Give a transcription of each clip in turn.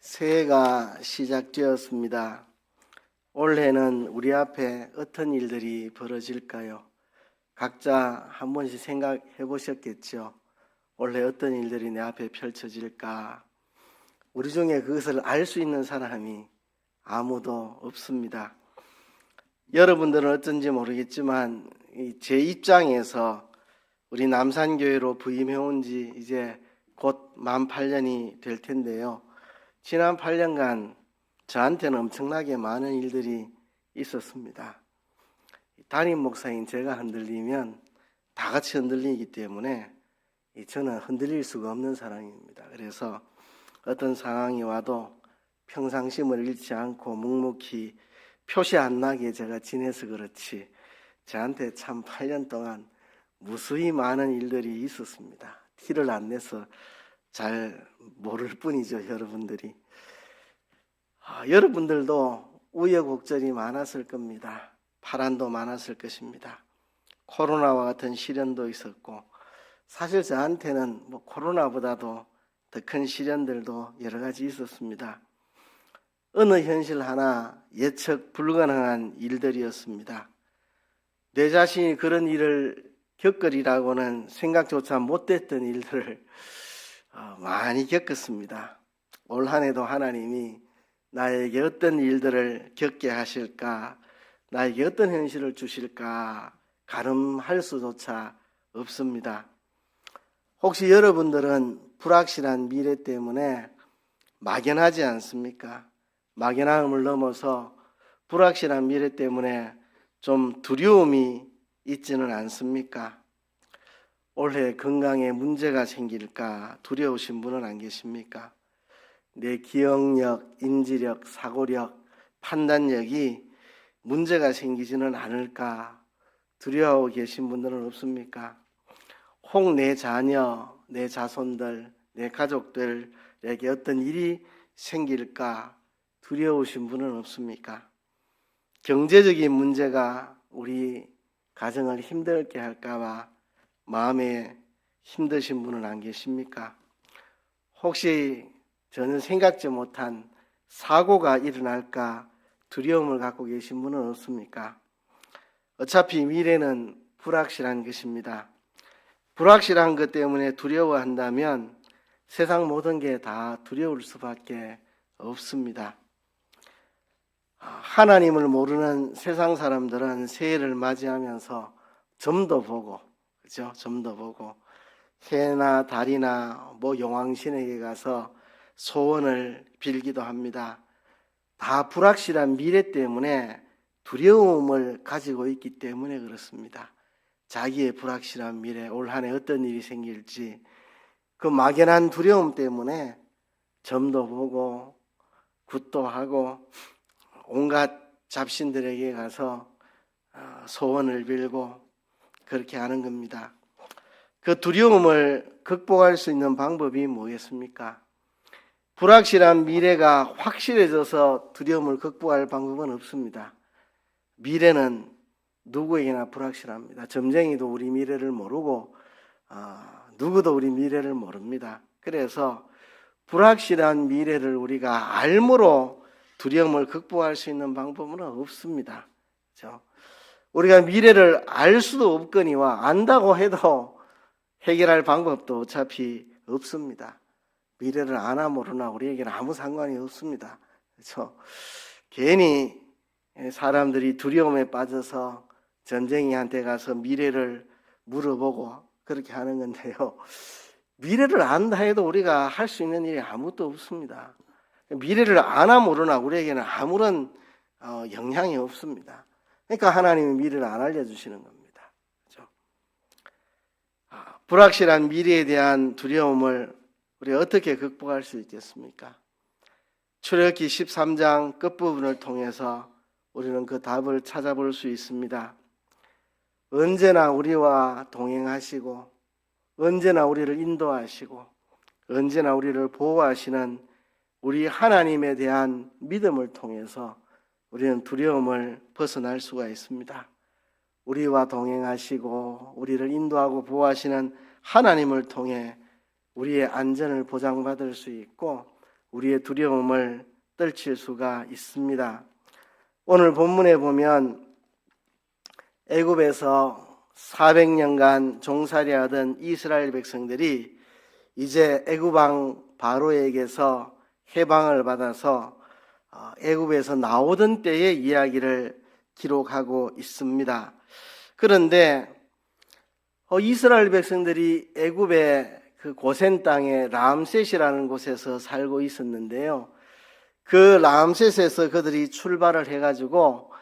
새해가 시작되었습니다. 올해는 우리 앞에 어떤 일들이 벌어질까요? 각자 한 번씩 생각해 보셨겠죠? 올해 어떤 일들이 내 앞에 펼쳐질까? 우리 중에 그것을 알 수 있는 사람이 아무도 없습니다. 여러분들은 어쩐지 모르겠지만 제 입장에서 우리 남산교회로 부임해 온 지 이제 곧 만 8년이 될 텐데요. 지난 8년간 저한테는 엄청나게 많은 일들이 있었습니다. 담임 목사인 제가 흔들리면 다 같이 흔들리기 때문에 저는 흔들릴 수가 없는 사람입니다. 그래서 어떤 상황이 와도 평상심을 잃지 않고 묵묵히 표시 안 나게 제가 지내서 그렇지 저한테 참 8년 동안 무수히 많은 일들이 있었습니다. 티를 안 내서 잘 모를 뿐이죠, 여러분들이. 여러분들도 우여곡절이 많았을 겁니다. 파란도 많았을 것입니다. 코로나와 같은 시련도 있었고, 사실 저한테는 코로나보다도 더 큰 시련들도 여러 가지 있었습니다. 어느 현실 하나 예측 불가능한 일들이었습니다. 내 자신이 그런 일을 겪으리라고는 생각조차 못했던 일들을 많이 겪었습니다. 올 한 해도 하나님이 나에게 어떤 일들을 겪게 하실까, 나에게 어떤 현실을 주실까 가늠할 수조차 없습니다. 혹시 여러분들은 불확실한 미래 때문에 막연하지 않습니까? 막연함을 넘어서 불확실한 미래 때문에 좀 두려움이 있지는 않습니까? 올해 건강에 문제가 생길까 두려우신 분은 안 계십니까? 내 기억력, 인지력, 사고력, 판단력이 문제가 생기지는 않을까 두려워하고 계신 분들은 없습니까? 혹 내 자녀, 내 자손들, 내 가족들에게 어떤 일이 생길까 두려우신 분은 없습니까? 경제적인 문제가 우리 가정을 힘들게 할까봐 마음에 힘드신 분은 안 계십니까? 혹시 전혀 생각지 못한 사고가 일어날까 두려움을 갖고 계신 분은 없습니까? 어차피 미래는 불확실한 것입니다. 불확실한 것 때문에 두려워한다면 세상 모든 게 다 두려울 수밖에 없습니다. 하나님을 모르는 세상 사람들은 새해를 맞이하면서 점도 보고, 그죠? 점도 보고, 해나 달이나 용왕신에게 가서 소원을 빌기도 합니다. 다 불확실한 미래 때문에 두려움을 가지고 있기 때문에 그렇습니다. 자기의 불확실한 미래, 올 한 해 어떤 일이 생길지 그 막연한 두려움 때문에 점도 보고 굿도 하고 온갖 잡신들에게 가서 소원을 빌고 그렇게 하는 겁니다. 그 두려움을 극복할 수 있는 방법이 뭐겠습니까? 불확실한 미래가 확실해져서 두려움을 극복할 방법은 없습니다. 미래는 누구에게나 불확실합니다. 점쟁이도 우리 미래를 모르고 누구도 우리 미래를 모릅니다. 그래서 불확실한 미래를 우리가 알므로 두려움을 극복할 수 있는 방법은 없습니다. 그렇죠? 우리가 미래를 알 수도 없거니와 안다고 해도 해결할 방법도 어차피 없습니다. 미래를 아나 모르나 우리에게는 아무 상관이 없습니다. 그렇죠? 괜히 사람들이 두려움에 빠져서 전쟁이한테 가서 미래를 물어보고 그렇게 하는 건데요. 미래를 안다 해도 우리가 할 수 있는 일이 아무것도 없습니다. 미래를 아나 모르나 우리에게는 아무런 영향이 없습니다. 그러니까 하나님이 미래를 안 알려주시는 겁니다. 그렇죠? 불확실한 미래에 대한 두려움을 우리가 어떻게 극복할 수 있겠습니까? 출애굽기 13장 끝부분을 통해서 우리는 그 답을 찾아볼 수 있습니다. 언제나 우리와 동행하시고 언제나 우리를 인도하시고 언제나 우리를 보호하시는 우리 하나님에 대한 믿음을 통해서 우리는 두려움을 벗어날 수가 있습니다. 우리와 동행하시고 우리를 인도하고 보호하시는 하나님을 통해 우리의 안전을 보장받을 수 있고 우리의 두려움을 떨칠 수가 있습니다. 오늘 본문에 보면 애굽에서 400년간 종살이하던 이스라엘 백성들이 이제 애굽 왕 바로에게서 해방을 받아서 애굽에서 나오던 때의 이야기를 기록하고 있습니다. 그런데 이스라엘 백성들이 애굽의 그 고센 땅에 람셋이라는 곳에서 살고 있었는데요. 그 람셋에서 그들이 출발을 해가지고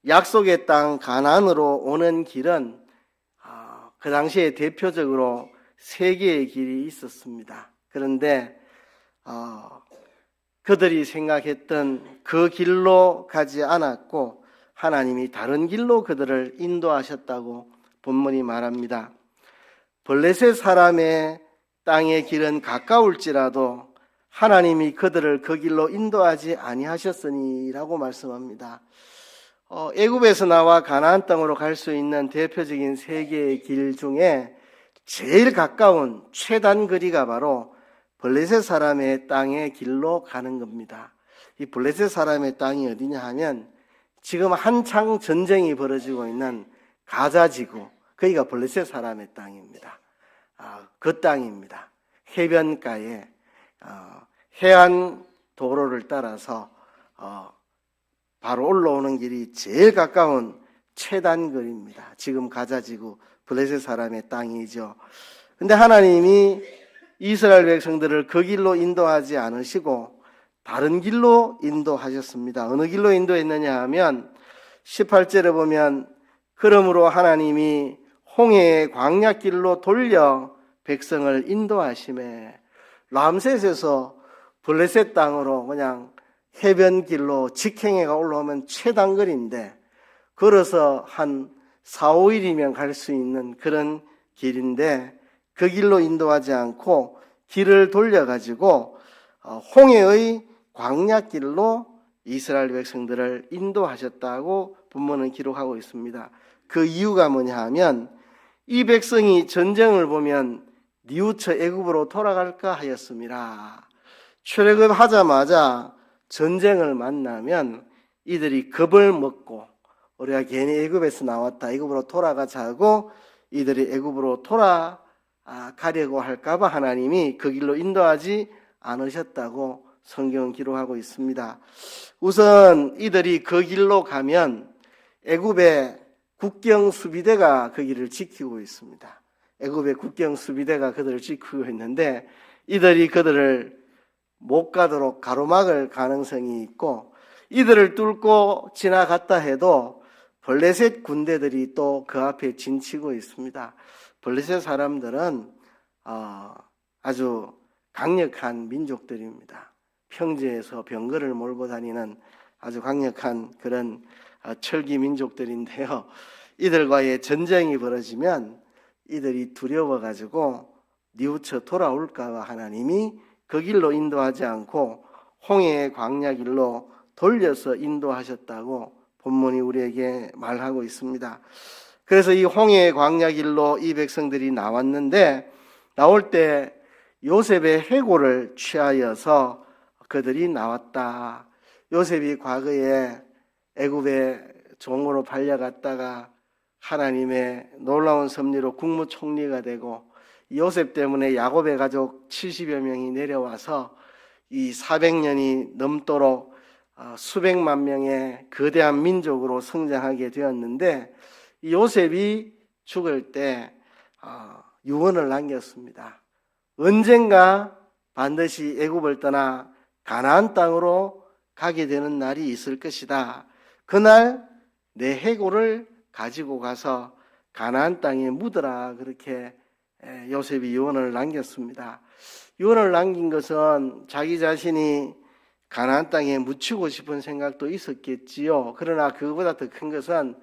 약속의 땅 가나안으로 오는 길은 그 당시에 대표적으로 세 개의 길이 있었습니다. 그런데 그들이 생각했던 그 길로 가지 않았고 하나님이 다른 길로 그들을 인도하셨다고 본문이 말합니다. 블레셋 사람의 땅의 길은 가까울지라도 하나님이 그들을 그 길로 인도하지 아니하셨으니라고 말씀합니다. 애굽에서 나와 가나안 땅으로 갈 수 있는 대표적인 세 개의 길 중에 제일 가까운 최단 거리가 바로 블레셋 사람의 땅의 길로 가는 겁니다. 이 블레셋 사람의 땅이 어디냐 하면 지금 한창 전쟁이 벌어지고 있는 가자 지구, 거기가 블레셋 사람의 땅입니다. 그 땅입니다. 해변가에 해안 도로를 따라서 바로 올라오는 길이 제일 가까운 최단 거리입니다. 지금 가자 지구 블레셋 사람의 땅이죠. 근데 하나님이 이스라엘 백성들을 그 길로 인도하지 않으시고 다른 길로 인도하셨습니다. 어느 길로 인도했느냐 하면 18절에 보면 그러므로 하나님이 홍해의 광야길로 돌려 백성을 인도하심에 람셋에서 블레셋 땅으로 그냥 해변길로 직행해가 올라오면 최단거리인데 걸어서 한 4, 5일이면 갈 수 있는 그런 길인데 그 길로 인도하지 않고 길을 돌려가지고 홍해의 광야길로 이스라엘 백성들을 인도하셨다고 본문은 기록하고 있습니다. 그 이유가 뭐냐 하면 이 백성이 전쟁을 보면 뉘우쳐 애굽으로 돌아갈까 하였습니다. 출애굽하자마자 전쟁을 만나면 이들이 겁을 먹고 우리가 괜히 애굽에서 나왔다 애굽으로 돌아가자고 이들이 애굽으로 돌아가려고 할까봐 하나님이 그 길로 인도하지 않으셨다고 성경은 기록하고 있습니다. 우선 이들이 그 길로 가면 애굽의 국경 수비대가 그 길을 지키고 있습니다. 애굽의 국경 수비대가 그들을 지키고 있는데 이들이 그들을 못 가도록 가로막을 가능성이 있고 이들을 뚫고 지나갔다 해도 블레셋 군대들이 또 그 앞에 진치고 있습니다. 블레셋 사람들은 아주 강력한 민족들입니다. 평지에서 병거를 몰고 다니는 아주 강력한 그런 철기 민족들인데요. 이들과의 전쟁이 벌어지면 이들이 두려워가지고 뉘우쳐 돌아올까봐 하나님이 그 길로 인도하지 않고 홍해의 광야 길로 돌려서 인도하셨다고 본문이 우리에게 말하고 있습니다. 그래서 이 홍해의 광야 길로 이 백성들이 나왔는데 나올 때 요셉의 해고를 취하여서 그들이 나왔다. 요셉이 과거에 애굽의 종으로 팔려갔다가 하나님의 놀라운 섭리로 국무총리가 되고 요셉 때문에 야곱의 가족 70여 명이 내려와서 이 400년이 넘도록 수백만 명의 거대한 민족으로 성장하게 되었는데 요셉이 죽을 때 유언을 남겼습니다. 언젠가 반드시 애굽을 떠나 가나안 땅으로 가게 되는 날이 있을 것이다. 그날 내 해골을 가지고 가서 가나안 땅에 묻어라. 그렇게 요셉이 유언을 남겼습니다. 유언을 남긴 것은 자기 자신이 가나안 땅에 묻히고 싶은 생각도 있었겠지요. 그러나 그거보다 더 큰 것은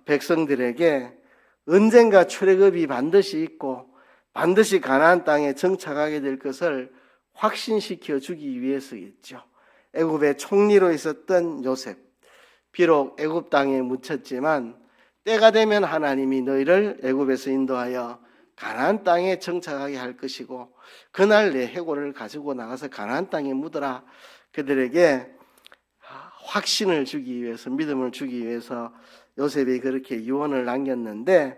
백성들에게 언젠가 출애굽이 반드시 있고 반드시 가나안 땅에 정착하게 될 것을 확신시켜 주기 위해서겠죠. 애굽의 총리로 있었던 요셉, 비록 애굽 땅에 묻혔지만 때가 되면 하나님이 너희를 애굽에서 인도하여 가나안 땅에 정착하게 할 것이고 그날 내 해골을 가지고 나가서 가나안 땅에 묻어라. 그들에게 확신을 주기 위해서, 믿음을 주기 위해서 요셉이 그렇게 유언을 남겼는데,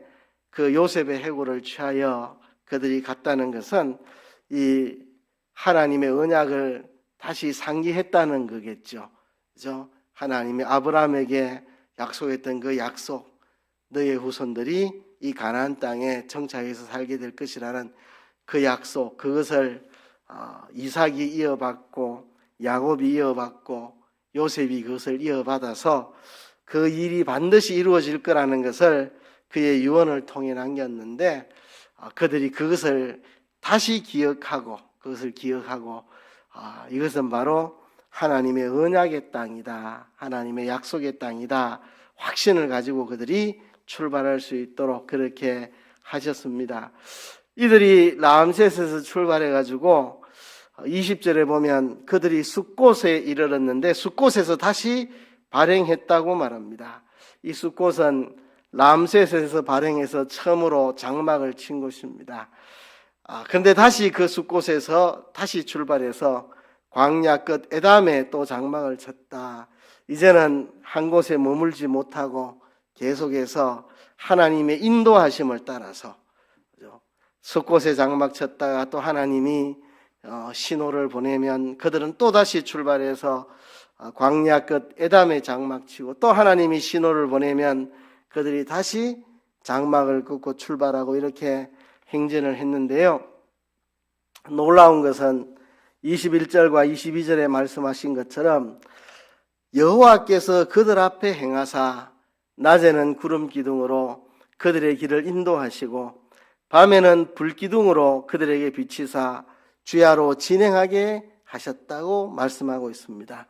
그 요셉의 해골을 취하여 그들이 갔다는 것은 이 하나님의 언약을 다시 상기했다는 거겠죠. 그죠? 하나님이 아브라함에게 약속했던 그 약속, 너의 후손들이 이 가나안 땅에 정착해서 살게 될 것이라는 그 약속, 그것을 이삭이 이어받고 야곱이 이어받고 요셉이 그것을 이어받아서 그 일이 반드시 이루어질 거라는 것을 그의 유언을 통해 남겼는데, 그들이 그것을 다시 기억하고 이것은 바로 하나님의 언약의 땅이다, 하나님의 약속의 땅이다, 확신을 가지고 그들이 출발할 수 있도록 그렇게 하셨습니다. 이들이 라암셋에서 출발해 가지고 20절에 보면 그들이 숫곳에 이르렀는데 숫곳에서 다시 발행했다고 말합니다. 이 숫곳은 람셋에서 발행해서 처음으로 장막을 친 곳입니다. 그런데 다시 그 숫곳에서 다시 출발해서 광야 끝 에담에 또 장막을 쳤다. 이제는 한 곳에 머물지 못하고 계속해서 하나님의 인도하심을 따라서 숫곳에 장막 쳤다가 또 하나님이 신호를 보내면 그들은 또다시 출발해서 광야 끝 에담에 장막 치고, 또 하나님이 신호를 보내면 그들이 다시 장막을 긋고 출발하고 이렇게 행진을 했는데요. 놀라운 것은 21절과 22절에 말씀하신 것처럼 여호와께서 그들 앞에 행하사 낮에는 구름 기둥으로 그들의 길을 인도하시고 밤에는 불 기둥으로 그들에게 비치사 주야로 진행하게 하셨다고 말씀하고 있습니다.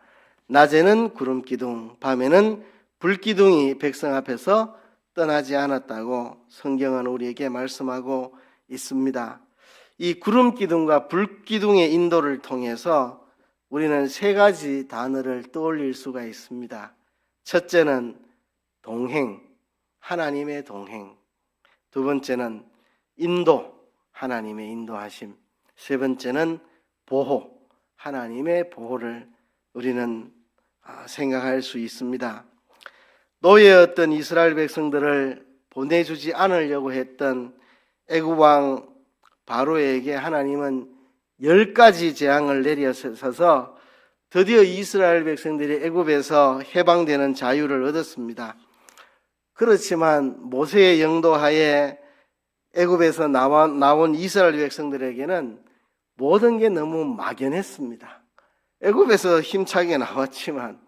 낮에는 구름 기둥, 밤에는 불 기둥이 백성 앞에서 떠나지 않았다고 성경은 우리에게 말씀하고 있습니다. 이 구름 기둥과 불 기둥의 인도를 통해서 우리는 세 가지 단어를 떠올릴 수가 있습니다. 첫째는 동행, 하나님의 동행. 두 번째는 인도, 하나님의 인도하심. 세 번째는 보호, 하나님의 보호를 우리는 생각할 수 있습니다. 노예였던 이스라엘 백성들을 보내주지 않으려고 했던 애굽 왕 바로에게 하나님은 10가지 재앙을 내려서서 드디어 이스라엘 백성들이 애굽에서 해방되는 자유를 얻었습니다. 그렇지만 모세의 영도하에 애굽에서 나온 이스라엘 백성들에게는 모든 게 너무 막연했습니다. 애굽에서 힘차게 나왔지만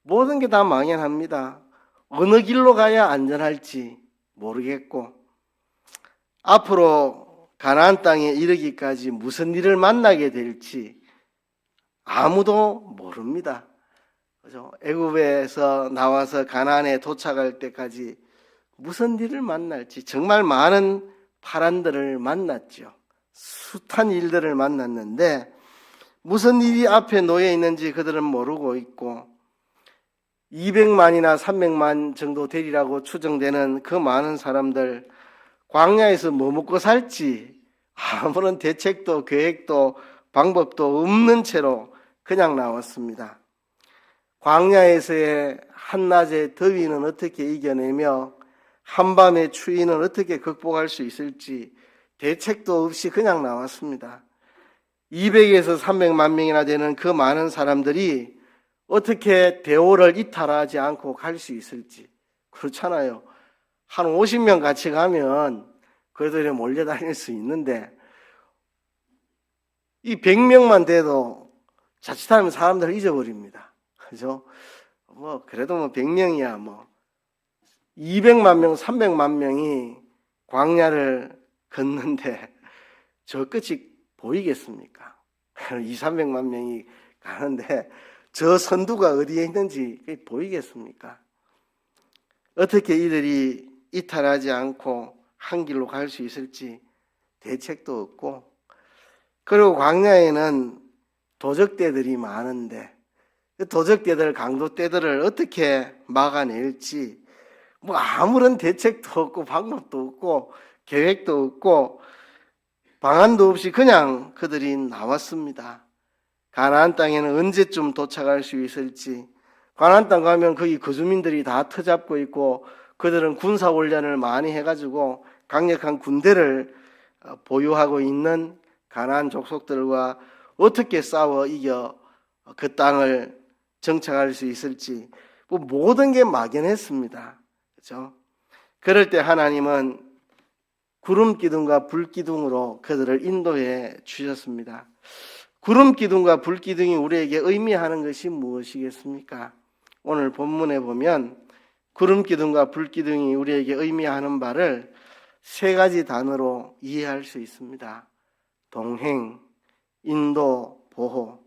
모든 게 다 막연합니다. 어느 길로 가야 안전할지 모르겠고, 앞으로 가나안 땅에 이르기까지 무슨 일을 만나게 될지 아무도 모릅니다. 그죠? 애굽에서 나와서 가나안에 도착할 때까지 무슨 일을 만날지 정말 많은 파란들을 만났죠. 숱한 일들을 만났는데 무슨 일이 앞에 놓여 있는지 그들은 모르고 있고, 200만이나 300만 정도 되리라고 추정되는 그 많은 사람들, 광야에서 뭐 먹고 살지 아무런 대책도 계획도 방법도 없는 채로 그냥 나왔습니다. 광야에서의 한낮의 더위는 어떻게 이겨내며 한밤의 추위는 어떻게 극복할 수 있을지 대책도 없이 그냥 나왔습니다. 200에서 300만 명이나 되는 그 많은 사람들이 어떻게 대오를 이탈하지 않고 갈 수 있을지. 그렇잖아요. 한 50명 같이 가면 그들이 몰려다닐 수 있는데 이 100명만 돼도 자칫하면 사람들을 잊어버립니다. 그죠? 그래도 100명이야 200만 명, 300만 명이 광야를 걷는데 저 끝이 보이겠습니까? 2, 300만 명이 가는데 저 선두가 어디에 있는지 보이겠습니까? 어떻게 이들이 이탈하지 않고 한 길로 갈 수 있을지 대책도 없고, 그리고 광야에는 도적떼들이 많은데 그 도적떼들, 강도떼들을 어떻게 막아낼지 아무런 대책도 없고 방법도 없고 계획도 없고 방안도 없이 그냥 그들이 나왔습니다. 가나안 땅에는 언제쯤 도착할 수 있을지, 가나안 땅 가면 거기 거주민들이 다 터잡고 있고 그들은 군사 훈련을 많이 해가지고 강력한 군대를 보유하고 있는 가나안 족속들과 어떻게 싸워 이겨 그 땅을 정착할 수 있을지 뭐 모든 게 막연했습니다. 그렇죠? 그럴 때 하나님은 구름 기둥과 불 기둥으로 그들을 인도해 주셨습니다. 구름 기둥과 불 기둥이 우리에게 의미하는 것이 무엇이겠습니까? 오늘 본문에 보면 구름 기둥과 불 기둥이 우리에게 의미하는 바를 세 가지 단어로 이해할 수 있습니다. 동행, 인도, 보호.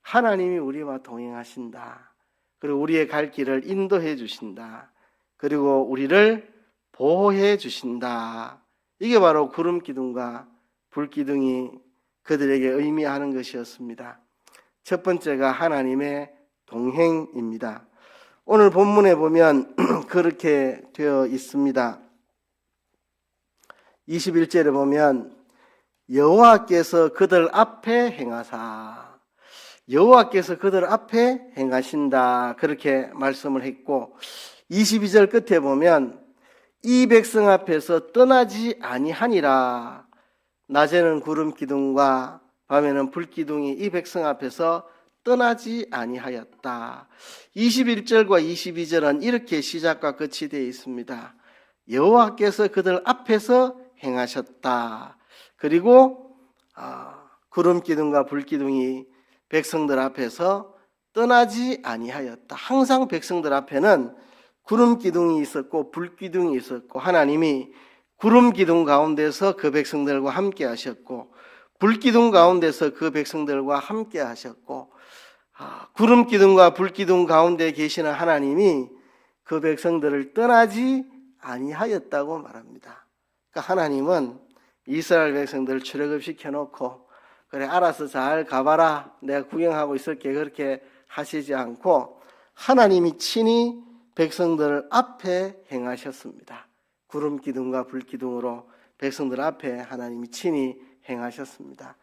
하나님이 우리와 동행하신다. 그리고 우리의 갈 길을 인도해 주신다. 그리고 우리를 보호해 주신다. 이게 바로 구름 기둥과 불 기둥이 그들에게 의미하는 것이었습니다. 첫 번째가 하나님의 동행입니다. 오늘 본문에 보면 그렇게 되어 있습니다. 21절에 보면 여호와께서 그들 앞에 행하사, 여호와께서 그들 앞에 행하신다, 그렇게 말씀을 했고, 22절 끝에 보면 이 백성 앞에서 떠나지 아니하니라. 낮에는 구름 기둥과 밤에는 불 기둥이 이 백성 앞에서 떠나지 아니하였다. 21절과 22절은 이렇게 시작과 끝이 되어 있습니다. 여호와께서 그들 앞에서 행하셨다. 그리고 구름 기둥과 불 기둥이 백성들 앞에서 떠나지 아니하였다. 항상 백성들 앞에는 구름 기둥이 있었고 불 기둥이 있었고, 하나님이 구름 기둥 가운데서 그 백성들과 함께 하셨고, 불 기둥 가운데서 그 백성들과 함께 하셨고, 구름 기둥과 불 기둥 가운데 계시는 하나님이 그 백성들을 떠나지 아니하였다고 말합니다. 그러니까 하나님은 이스라엘 백성들을 출애굽시켜 놓고 그래 알아서 잘 가봐라, 내가 구경하고 있을게, 그렇게 하시지 않고 하나님이 친히 백성들 앞에 행하셨습니다. 구름 기둥과 불 기둥으로 백성들 앞에 하나님이 친히 행하셨습니다.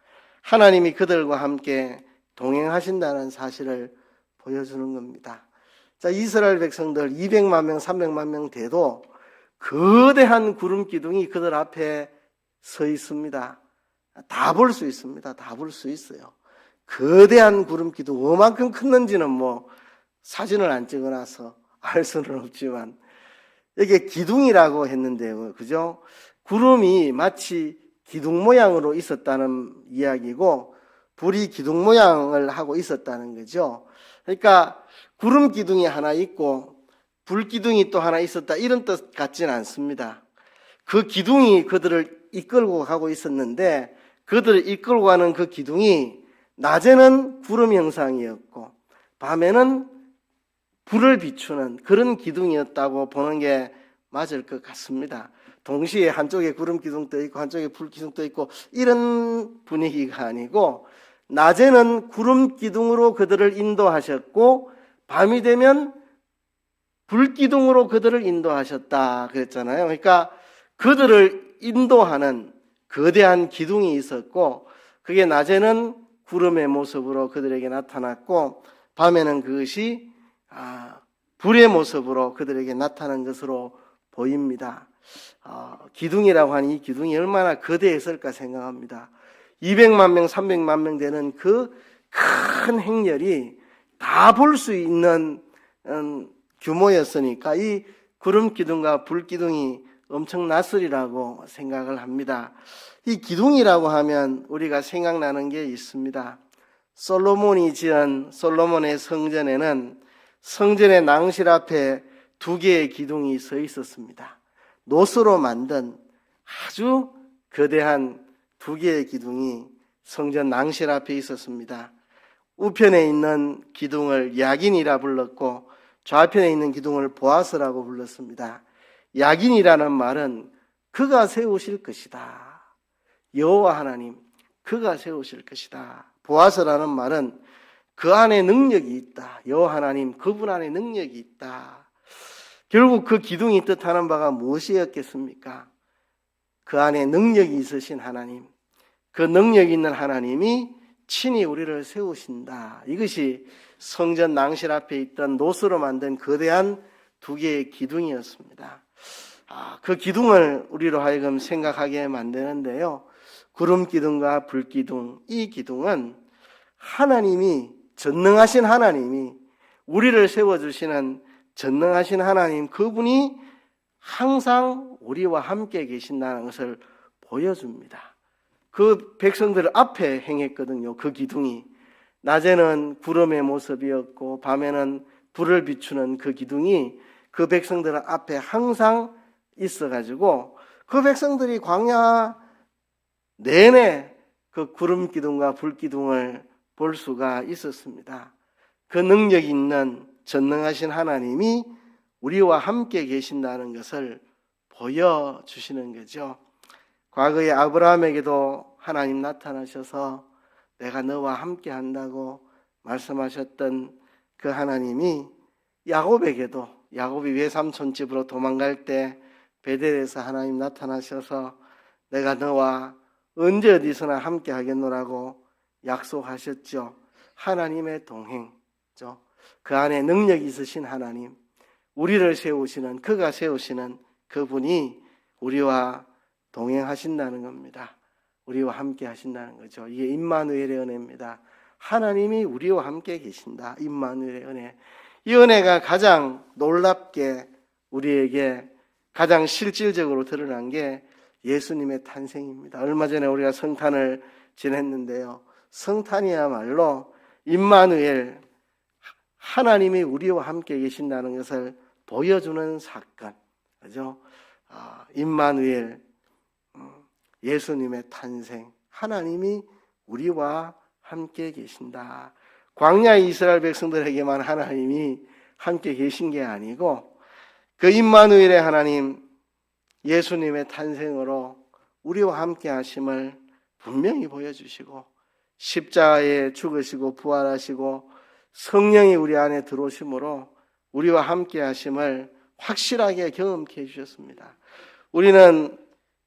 하나님이 그들과 함께 동행하신다는 사실을 보여주는 겁니다. 자, 이스라엘 백성들 200만 명, 300만 명 돼도 거대한 구름 기둥이 그들 앞에 서 있습니다. 다 볼 수 있습니다. 다 볼 수 있어요. 거대한 구름 기둥, 얼만큼 컸는지는 뭐 사진을 안 찍어놔서 알 수는 없지만, 이게 기둥이라고 했는데요, 그죠? 구름이 마치 기둥 모양으로 있었다는 이야기고, 불이 기둥 모양을 하고 있었다는 거죠. 그러니까 구름 기둥이 하나 있고 불 기둥이 또 하나 있었다, 이런 뜻 같지는 않습니다. 그 기둥이 그들을 이끌고 가고 있었는데, 그들을 이끌고 가는 그 기둥이 낮에는 구름 형상이었고 밤에는 불을 비추는 그런 기둥이었다고 보는 게 맞을 것 같습니다. 동시에 한쪽에 구름 기둥도 있고 한쪽에 불 기둥도 있고 이런 분위기가 아니고, 낮에는 구름 기둥으로 그들을 인도하셨고 밤이 되면 불 기둥으로 그들을 인도하셨다 그랬잖아요. 그러니까 그들을 인도하는 거대한 기둥이 있었고, 그게 낮에는 구름의 모습으로 그들에게 나타났고 밤에는 그것이 불의 모습으로 그들에게 나타난 것으로 보입니다. 기둥이라고 하니 이 기둥이 얼마나 거대했을까 생각합니다. 200만 명, 300만 명 되는 그 큰 행렬이 다 볼 수 있는 규모였으니까 이 구름 기둥과 불 기둥이 엄청났으리라고 생각을 합니다. 이 기둥이라고 하면 우리가 생각나는 게 있습니다. 솔로몬이 지은 솔로몬의 성전에는 성전의 낭실 앞에 2개의 기둥이 서 있었습니다. 노스로 만든 아주 거대한 2개의 기둥이 성전 낭실 앞에 있었습니다. 우편에 있는 기둥을 야긴이라 불렀고 좌편에 있는 기둥을 보아스라고 불렀습니다. 야긴이라는 말은 그가 세우실 것이다. 여호와 하나님, 그가 세우실 것이다. 보아스라는 말은 그 안에 능력이 있다. 여호와 하나님, 그분 안에 능력이 있다. 결국 그 기둥이 뜻하는 바가 무엇이었겠습니까? 그 안에 능력이 있으신 하나님, 그 능력 있는 하나님이 친히 우리를 세우신다. 이것이 성전 낭실 앞에 있던 노스로 만든 거대한 두 개의 기둥이었습니다. 그 기둥을 우리로 하여금 생각하게 만드는데요. 구름 기둥과 불 기둥, 이 기둥은 하나님이, 전능하신 하나님이, 우리를 세워주시는 전능하신 하나님, 그분이 항상 우리와 함께 계신다는 것을 보여줍니다. 그 백성들 앞에 행했거든요. 그 기둥이. 낮에는 구름의 모습이었고 밤에는 불을 비추는 그 기둥이 그 백성들 앞에 항상 있어가지고 그 백성들이 광야 내내 그 구름 기둥과 불 기둥을 볼 수가 있었습니다. 그 능력 있는 전능하신 하나님이 우리와 함께 계신다는 것을 보여주시는 거죠. 과거에 아브라함에게도 하나님 나타나셔서 내가 너와 함께 한다고 말씀하셨던 그 하나님이 야곱에게도, 야곱이 외삼촌 집으로 도망갈 때 베델에서 하나님 나타나셔서 내가 너와 언제 어디서나 함께 하겠노라고 약속하셨죠. 하나님의 동행죠. 그 안에 능력이 있으신 하나님, 우리를 세우시는, 그가 세우시는 그분이 우리와 동행하신다는 겁니다. 우리와 함께 하신다는 거죠. 이게 임마누엘의 은혜입니다. 하나님이 우리와 함께 계신다. 임마누엘의 은혜. 이 은혜가 가장 놀랍게 우리에게 가장 실질적으로 드러난 게 예수님의 탄생입니다. 얼마 전에 우리가 성탄을 지냈는데요. 성탄이야말로 임마누엘, 하나님이 우리와 함께 계신다는 것을 보여주는 사건, 그죠? 임마누엘, 예수님의 탄생, 하나님이 우리와 함께 계신다. 광야 이스라엘 백성들에게만 하나님이 함께 계신 게 아니고 그 임마누엘의 하나님, 예수님의 탄생으로 우리와 함께 하심을 분명히 보여주시고 십자가에 죽으시고 부활하시고 성령이 우리 안에 들어오심으로 우리와 함께 하심을 확실하게 경험케 해주셨습니다. 우리는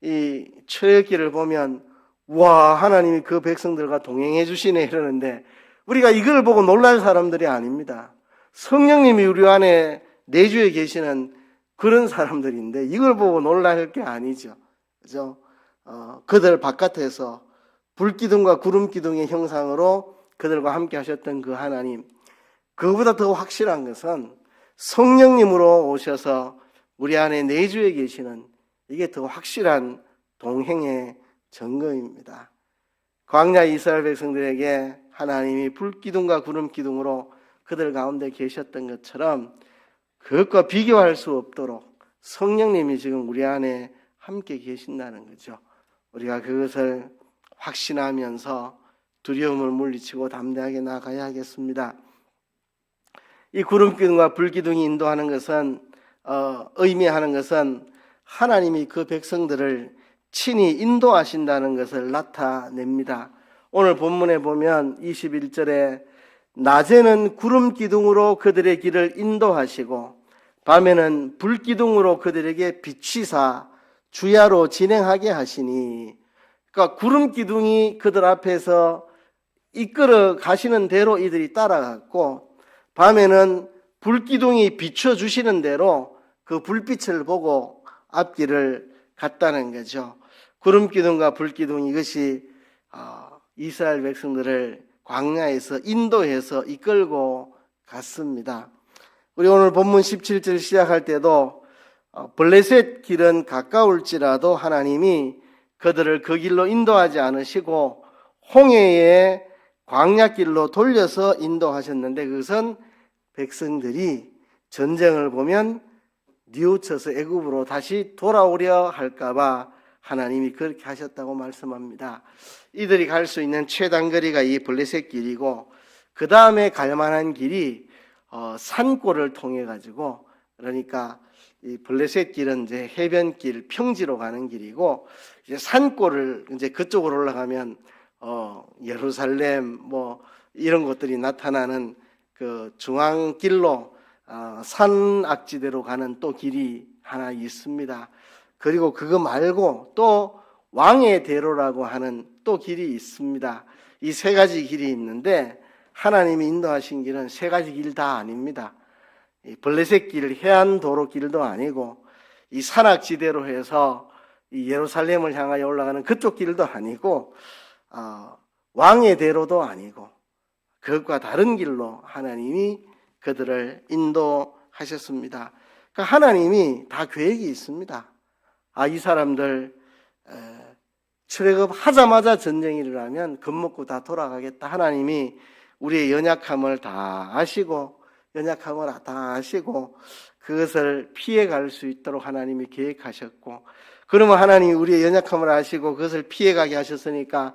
이 출애굽기를 보면 와, 하나님이 그 백성들과 동행해 주시네 이러는데 우리가 이걸 보고 놀랄 사람들이 아닙니다. 성령님이 우리 안에 내주에 계시는 그런 사람들인데 이걸 보고 놀랄 게 아니죠. 그죠? 그들 바깥에서 불기둥과 구름기둥의 형상으로 그들과 함께 하셨던 그 하나님, 그보다 더 확실한 것은 성령님으로 오셔서 우리 안에 내주에 계시는, 이게 더 확실한 동행의 증거입니다. 광야 이스라엘 백성들에게 하나님이 불기둥과 구름기둥으로 그들 가운데 계셨던 것처럼 그것과 비교할 수 없도록 성령님이 지금 우리 안에 함께 계신다는 거죠. 우리가 그것을 확신하면서 두려움을 물리치고 담대하게 나아가야 하겠습니다. 이 구름기둥과 불기둥이 인도하는 것은, 의미하는 것은 하나님이 그 백성들을 친히 인도하신다는 것을 나타냅니다. 오늘 본문에 보면 21절에 낮에는 구름기둥으로 그들의 길을 인도하시고 밤에는 불기둥으로 그들에게 비치사 주야로 진행하게 하시니, 그러니까 구름기둥이 그들 앞에서 이끌어 가시는 대로 이들이 따라갔고 밤에는 불기둥이 비춰주시는 대로 그 불빛을 보고 앞길을 갔다는 거죠. 구름기둥과 불기둥, 이것이 이스라엘 백성들을 광야에서 인도해서 이끌고 갔습니다. 우리 오늘 본문 17절 시작할 때도 블레셋 길은 가까울지라도 하나님이 그들을 그 길로 인도하지 않으시고 홍해의 광야길로 돌려서 인도하셨는데, 그것은 백성들이 전쟁을 보면 뉘우쳐서 애굽으로 다시 돌아오려 할까봐 하나님이 그렇게 하셨다고 말씀합니다. 이들이 갈 수 있는 최단거리가 이 블레셋 길이고, 그 다음에 갈 만한 길이 산골을 통해 가지고, 그러니까 이 블레셋 길은 이제 해변길, 평지로 가는 길이고, 이제 산골을 이제 그쪽으로 올라가면 예루살렘 뭐 이런 것들이 나타나는 그 중앙길로 산악지대로 가는 또 길이 하나 있습니다. 그리고 그거 말고 또 왕의 대로라고 하는 또 길이 있습니다. 이 세 가지 길이 있는데 하나님이 인도하신 길은 세 가지 길 다 아닙니다. 이 블레셋 길, 해안 도로 길도 아니고 이 산악지대로 해서 이 예루살렘을 향하여 올라가는 그쪽 길도 아니고 왕의 대로도 아니고 그것과 다른 길로 하나님이 그들을 인도하셨습니다. 그러니까 하나님이 다 계획이 있습니다. 이 사람들 출애굽하자마자 전쟁이 일어나면 겁먹고 다 돌아가겠다. 하나님이 우리의 연약함을 다 아시고 그것을 피해갈 수 있도록 하나님이 계획하셨고, 그러면 하나님이 우리의 연약함을 아시고 그것을 피해가게 하셨으니까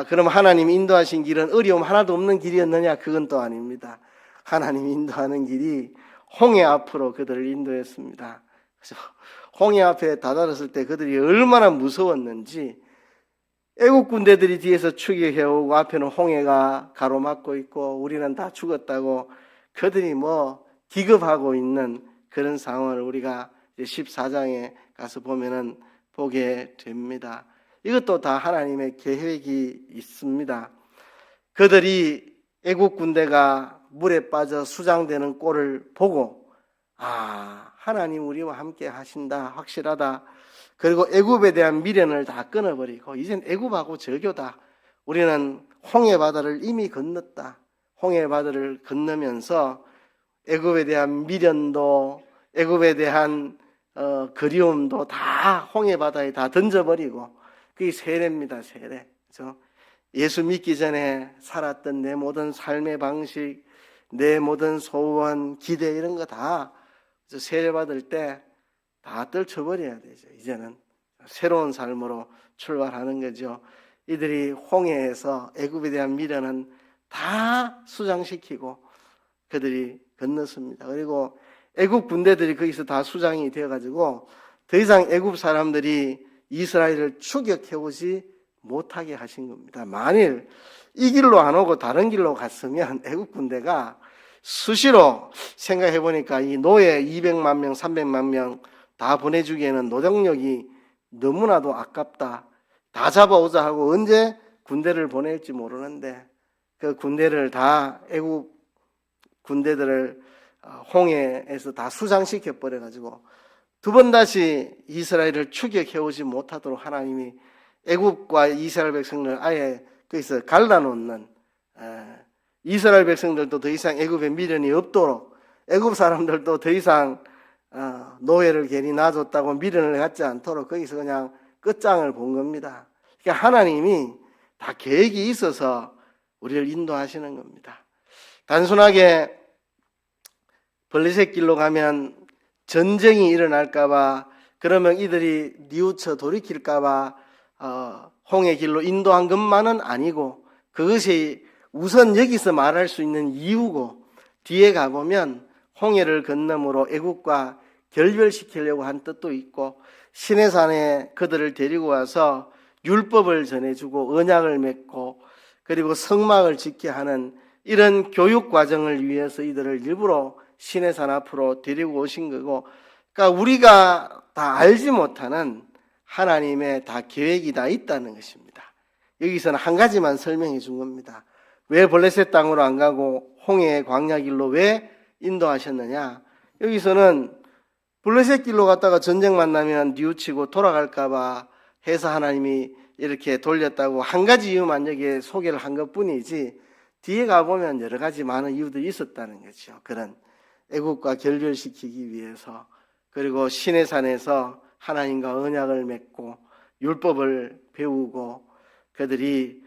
그럼 하나님이 인도하신 길은 어려움 하나도 없는 길이었느냐? 그건 또 아닙니다. 하나님이 인도하는 길이 홍해 앞으로 그들을 인도했습니다. 그래서 홍해 앞에 다다랐을 때 그들이 얼마나 무서웠는지, 애국 군대들이 뒤에서 추격해오고 앞에는 홍해가 가로막고 있고 우리는 다 죽었다고 그들이 기겁하고 있는 그런 상황을 우리가 14장에 가서 보면은 보게 됩니다. 이것도 다 하나님의 계획이 있습니다. 그들이 애국 군대가 물에 빠져 수장되는 꼴을 보고 하나님 우리와 함께 하신다, 확실하다. 그리고 애굽에 대한 미련을 다 끊어버리고 이젠 애굽하고 절교다. 우리는 홍해 바다를 이미 건넜다. 홍해 바다를 건너면서 애굽에 대한 미련도 애굽에 대한 그리움도 다 홍해 바다에 다 던져버리고, 그게 세례입니다. 세례. 그렇죠? 예수 믿기 전에 살았던 내 모든 삶의 방식, 내 모든 소원, 기대 이런 거 다 세례 받을 때 다 떨쳐버려야 되죠. 이제는 새로운 삶으로 출발하는 거죠. 이들이 홍해에서 애굽에 대한 미련은 다 수장시키고 그들이 건넜습니다. 그리고 애굽 군대들이 거기서 다 수장이 되어가지고 더 이상 애굽 사람들이 이스라엘을 추격해오지 못하게 하신 겁니다. 만일 이 길로 안 오고 다른 길로 갔으면 애국 군대가 수시로 생각해보니까 이 노예 200만 명, 300만 명 다 보내주기에는 노동력이 너무나도 아깝다. 다 잡아오자 하고 언제 군대를 보낼지 모르는데 그 군대를 다 애국 군대들을 홍해에서 다 수장시켜 버려가지고 두 번 다시 이스라엘을 추격해오지 못하도록 하나님이 애국과 이스라엘 백성을 아예 거기서 갈라놓는, 이스라엘 백성들도 더 이상 애굽에 미련이 없도록, 애굽 사람들도 더 이상 노예를 괜히 놔줬다고 미련을 갖지 않도록 거기서 그냥 끝장을 본 겁니다. 그러니까 하나님이 다 계획이 있어서 우리를 인도하시는 겁니다. 단순하게 블레셋 길로 가면 전쟁이 일어날까봐, 그러면 이들이 뉘우쳐 돌이킬까봐 홍해 길로 인도한 것만은 아니고, 그것이 우선 여기서 말할 수 있는 이유고, 뒤에 가보면 홍해를 건너므로 애국과 결별시키려고 한 뜻도 있고, 시내산에 그들을 데리고 와서 율법을 전해주고 언약을 맺고 그리고 성막을 짓게 하는 이런 교육 과정을 위해서 이들을 일부러 시내산 앞으로 데리고 오신 거고, 그러니까 우리가 다 알지 못하는 하나님의 다 계획이 다 있다는 것입니다. 여기서는 한 가지만 설명해 준 겁니다. 왜 블레셋 땅으로 안 가고 홍해의 광야 길로 왜 인도하셨느냐? 여기서는 블레셋 길로 갔다가 전쟁 만나면 뉘우치고 돌아갈까봐 해서 하나님이 이렇게 돌렸다고 한 가지 이유만 여기에 소개를 한 것뿐이지, 뒤에 가보면 여러 가지 많은 이유들이 있었다는 거죠. 그런 애국과 결별시키기 위해서, 그리고 시내산에서 하나님과 언약을 맺고 율법을 배우고 그들이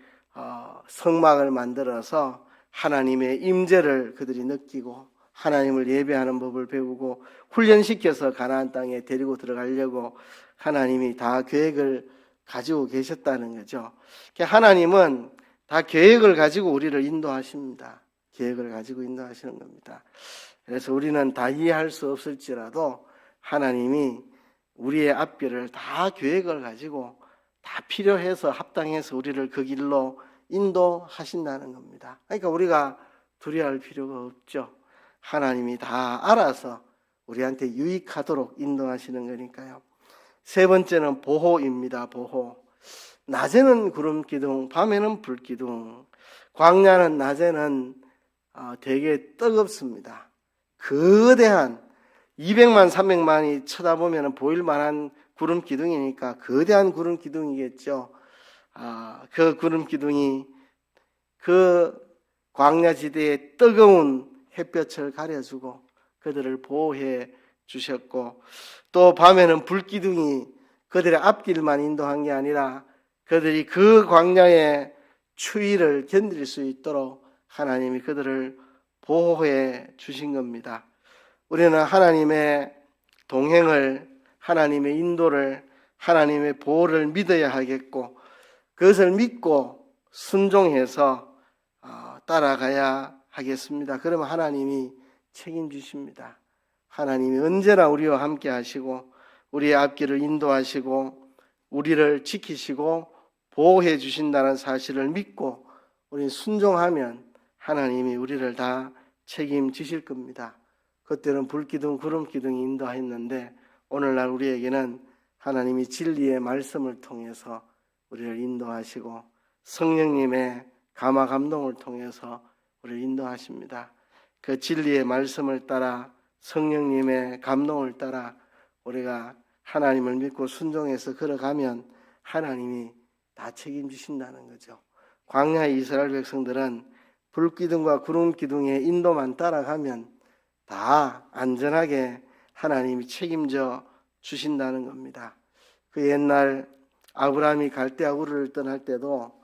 성막을 만들어서 하나님의 임재를 그들이 느끼고 하나님을 예배하는 법을 배우고 훈련시켜서 가나안 땅에 데리고 들어가려고 하나님이 다 계획을 가지고 계셨다는 거죠. 하나님은 다 계획을 가지고 우리를 인도하십니다. 계획을 가지고 인도하시는 겁니다. 그래서 우리는 다 이해할 수 없을지라도 하나님이 우리의 앞길을 다 계획을 가지고 다 필요해서 합당해서 우리를 그 길로 인도하신다는 겁니다. 그러니까 우리가 두려워할 필요가 없죠. 하나님이 다 알아서 우리한테 유익하도록 인도하시는 거니까요. 세 번째는 보호입니다. 보호. 낮에는 구름 기둥, 밤에는 불 기둥. 광야는 낮에는 되게 뜨겁습니다. 거대한 200만, 300만이 쳐다보면 보일 만한 구름 기둥이니까 거대한 구름 기둥이겠죠. 그 구름 기둥이 그 광야지대의 뜨거운 햇볕을 가려주고 그들을 보호해 주셨고, 또 밤에는 불기둥이 그들의 앞길만 인도한 게 아니라 그들이 그 광야의 추위를 견딜 수 있도록 하나님이 그들을 보호해 주신 겁니다. 우리는 하나님의 동행을, 하나님의 인도를, 하나님의 보호를 믿어야 하겠고, 그것을 믿고 순종해서 따라가야 하겠습니다. 그러면 하나님이 책임지십니다. 하나님이 언제나 우리와 함께 하시고 우리의 앞길을 인도하시고 우리를 지키시고 보호해 주신다는 사실을 믿고 우리 순종하면 하나님이 우리를 다 책임지실 겁니다. 그때는 불기둥, 구름기둥이 인도했는데 오늘날 우리에게는 하나님이 진리의 말씀을 통해서 우리를 인도하시고 성령님의 감화 감동을 통해서 우리를 인도하십니다. 그 진리의 말씀을 따라 성령님의 감동을 따라 우리가 하나님을 믿고 순종해서 걸어가면 하나님이 다 책임지신다는 거죠. 광야의 이스라엘 백성들은 불기둥과 구름기둥의 인도만 따라가면 다 안전하게 하나님이 책임져 주신다는 겁니다. 그 옛날 아브라함이 갈대아 우르를 떠날 때도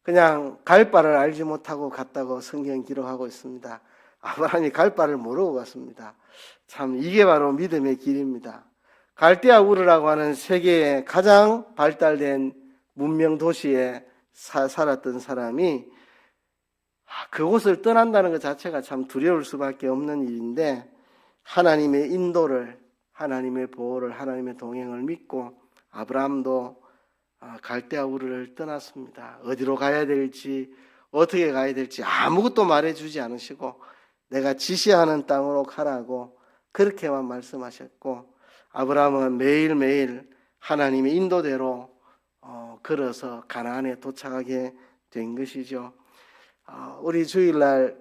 그냥 갈 바를 알지 못하고 갔다고 성경 기록하고 있습니다. 아브라함이 갈 바를 모르고 갔습니다. 참 이게 바로 믿음의 길입니다. 갈대아 우르라고 하는 세계의 가장 발달된 문명 도시에 살았던 사람이 그곳을 떠난다는 것 자체가 참 두려울 수밖에 없는 일인데 하나님의 인도를, 하나님의 보호를, 하나님의 동행을 믿고 아브라함도 갈대아 우르를 떠났습니다. 어디로 가야 될지, 어떻게 가야 될지 아무것도 말해주지 않으시고 내가 지시하는 땅으로 가라고 그렇게만 말씀하셨고, 아브라함은 매일매일 하나님의 인도대로 걸어서 가나안에 도착하게 된 것이죠. 우리 주일날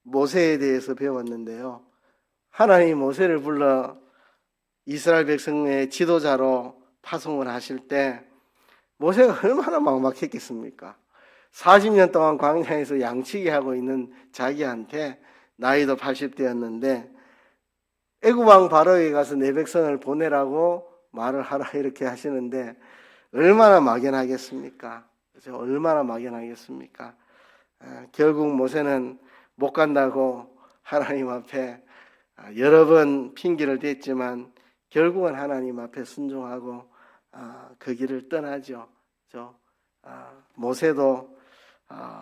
모세에 대해서 배웠는데요. 하나님이 모세를 불러 이스라엘 백성의 지도자로 파송을 하실 때 모세가 얼마나 막막했겠습니까? 40년 동안 광야에서 양치기 하고 있는 자기한테 나이도 80대였는데 애굽 왕 바로에게 가서 내 백성을 보내라고 말을 하라 이렇게 하시는데 얼마나 막연하겠습니까? 그렇죠? 얼마나 막연하겠습니까? 결국 모세는 못 간다고 하나님 앞에 여러 번 핑계를 댔지만 결국은 하나님 앞에 순종하고 그 길을 떠나죠. 모세도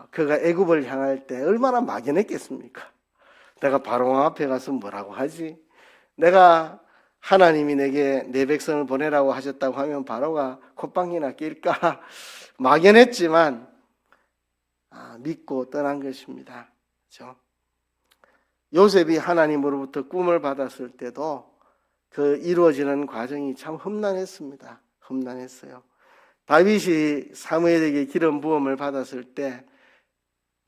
그가 애굽을 향할 때 얼마나 막연했겠습니까? 내가 바로왕 앞에 가서 뭐라고 하지? 내가 하나님이 내게 내 백성을 보내라고 하셨다고 하면 바로가 콧방귀나 낄까? 막연했지만 믿고 떠난 것입니다. 그렇죠? 요셉이 하나님으로부터 꿈을 받았을 때도 그 이루어지는 과정이 참 험난했습니다. 험난했어요. 다윗이 사무엘에게 기름 부음을 받았을 때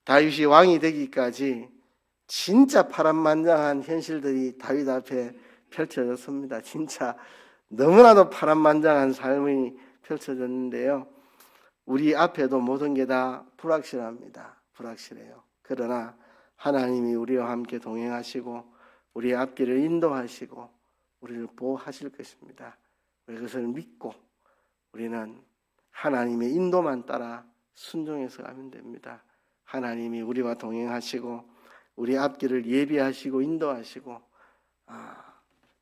다윗이 왕이 되기까지 진짜 파란만장한 현실들이 다윗 앞에 펼쳐졌습니다. 진짜 너무나도 파란만장한 삶이 펼쳐졌는데요. 우리 앞에도 모든 게 다 불확실합니다. 불확실해요. 그러나 하나님이 우리와 함께 동행하시고 우리의 앞길을 인도하시고 우리를 보호하실 것입니다. 그것을 믿고 우리는 하나님의 인도만 따라 순종해서 가면 됩니다. 하나님이 우리와 동행하시고 우리 앞길을 예비하시고 인도하시고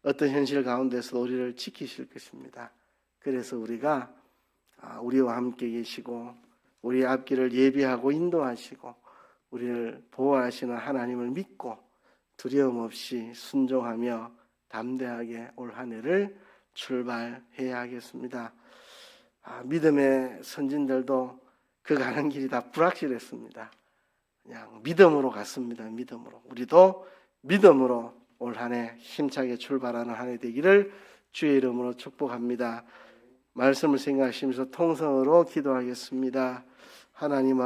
어떤 현실 가운데서 우리를 지키실 것입니다. 그래서 우리가 우리와 함께 계시고 우리 앞길을 예비하고 인도하시고 우리를 보호하시는 하나님을 믿고 두려움 없이 순종하며 담대하게 올 한 해를 출발해야 하겠습니다. 믿음의 선진들도 그 가는 길이 다 불확실했습니다. 그냥 믿음으로 갔습니다. 믿음으로. 우리도 믿음으로 올 한 해 힘차게 출발하는 한 해 되기를 주의 이름으로 축복합니다. 말씀을 생각하시면서 통성으로 기도하겠습니다. 하나님